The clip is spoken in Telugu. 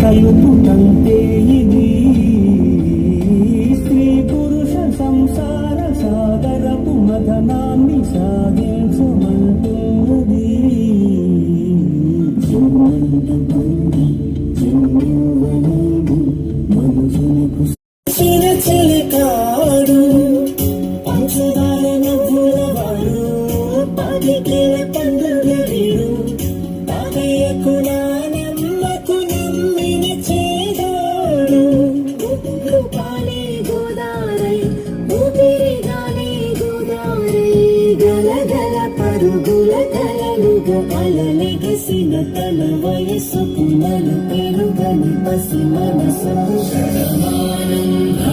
కలుపుతంతే ఇది స్త్రీ పురుష సంసార సాగరపు మదనాన్ని సాగించమంటున్నది. చిలకాడు పంచదార నవ్వులవాడు పాటికేల పండుగ వీడు తాగయ్యకు నానమ్మకు నమ్మిన చేదాడు పాలే గోదారై ఊపిరి గాలి గోదారై గలగల పరుగుల కలలుగా అలలెగసిన తన వయసుకు నలు పెరుగని పసి మనసు శరమానంద